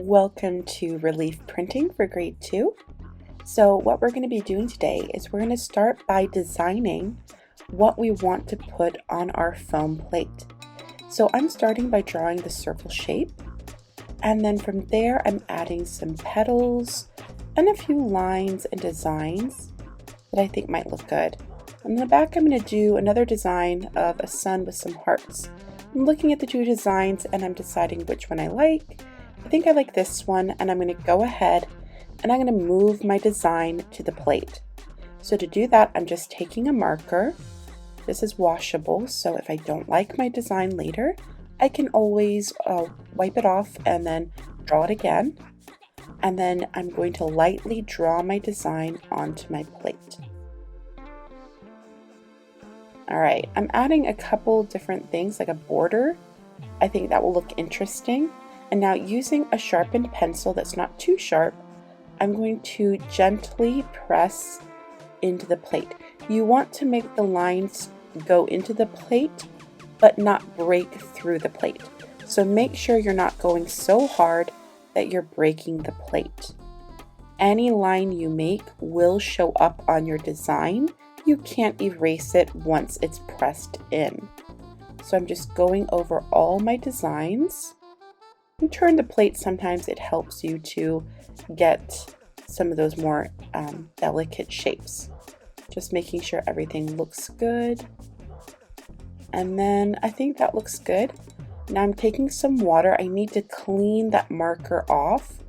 Welcome to Relief Printing for Grade 2. So what we're going to be doing today is we're going to start by designing what we want to put on our foam plate. So I'm starting by drawing the circle shape, and then from there I'm adding some petals and a few lines and designs that I think might look good. On the back I'm going to do another design of a sun with some hearts. I'm looking at the two designs and I'm deciding which one I like. I think I like this one, and I'm going to go ahead and I'm going to move my design to the plate. So to do that, I'm just taking a marker. This is washable, so if I don't like my design later, I can always wipe it off and then draw it again. And then I'm going to lightly draw my design onto my plate. Alright, I'm adding a couple different things like a border. I think that will look interesting. And now using a sharpened pencil that's not too sharp, I'm going to gently press into the plate. You want to make the lines go into the plate, but not break through the plate. So make sure you're not going so hard that you're breaking the plate. Any line you make will show up on your design. You can't erase it once it's pressed in. So I'm just going over all my designs. You turn the plate, sometimes it helps you to get some of those more delicate shapes. Just making sure everything looks good. And then I think that looks good. Now I'm taking some water. I need to clean that marker off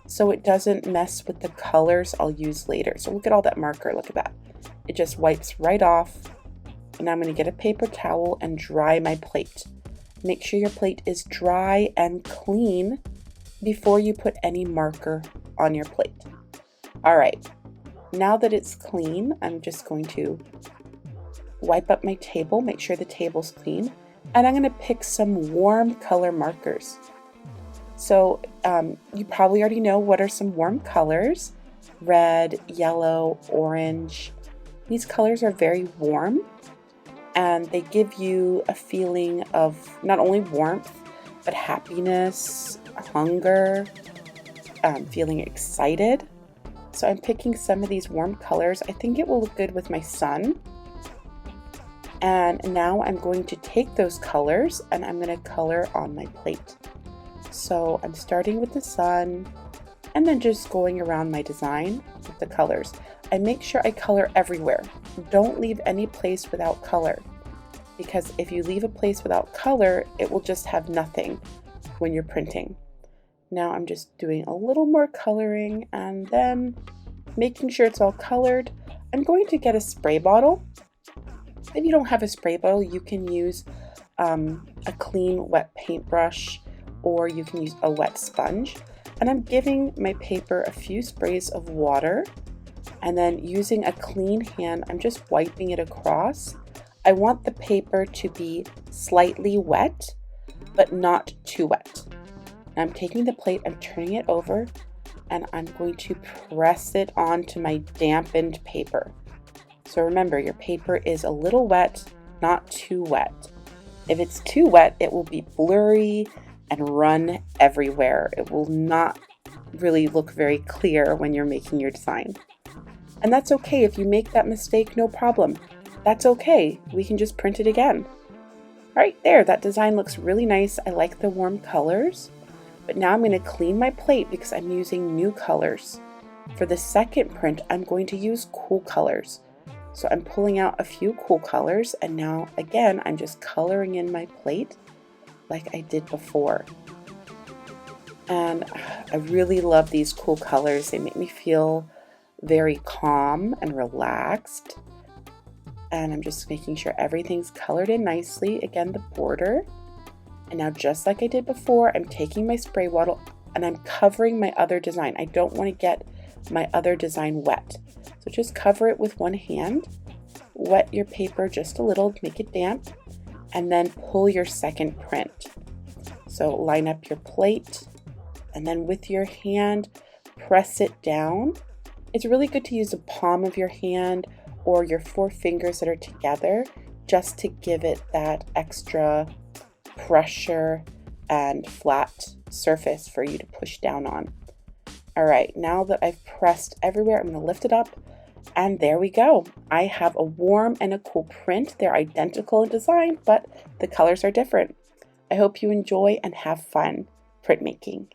so it doesn't mess with the colors I'll use later. So look at all that marker, look at that. It just wipes right off. And I'm going to get a paper towel and dry my plate. Make sure your plate is dry and clean before you put any marker on your plate. Alright, now that it's clean, I'm just going to wipe up my table, make sure the table's clean, and I'm going to pick some warm color markers. So you probably already know what are some warm colors: red, yellow, orange. These colors are very warm, and they give you a feeling of not only warmth, but happiness, hunger, feeling excited. So I'm picking some of these warm colors. I think it will look good with my sun. And now I'm going to take those colors and I'm going to color on my plate. So I'm starting with the sun and then just going around my design with the colors. I make sure I color everywhere. Don't leave any place without color, because if you leave a place without color, it will just have nothing when you're printing. Now I'm just doing a little more coloring and then making sure it's all colored. I'm going to get a spray bottle. If you don't have a spray bottle, you can use a clean wet paintbrush, or you can use a wet sponge. And I'm giving my paper a few sprays of water, and then using a clean hand, I'm just wiping it across. I want the paper to be slightly wet, but not too wet. Now I'm taking the plate, I'm turning it over, and I'm going to press it onto my dampened paper. So remember, your paper is a little wet, not too wet. If it's too wet, it will be blurry and run everywhere. It will not really look very clear when you're making your design. And that's okay. If you make that mistake, no problem. That's okay. We can just print it again. Right there, that design looks really nice. I like the warm colors. But now I'm going to clean my plate because I'm using new colors. For the second print, I'm going to use cool colors. So I'm pulling out a few cool colors, and now again, I'm just coloring in my plate like I did before. And I really love these cool colors. They make me feel very calm and relaxed. And I'm just making sure everything's colored in nicely. Again, the border. And now, just like I did before, I'm taking my spray bottle and I'm covering my other design. I don't want to get my other design wet. So just cover it with one hand. Wet your paper just a little, make it damp, and then pull your second print. So line up your plate, and then with your hand, press it down. It's really good to use the palm of your hand or your 4 fingers that are together just to give it that extra pressure and flat surface for you to push down on. All right, now that I've pressed everywhere, I'm going to lift it up, and there we go. I have a warm and a cool print. They're identical in design, but the colors are different. I hope you enjoy and have fun printmaking.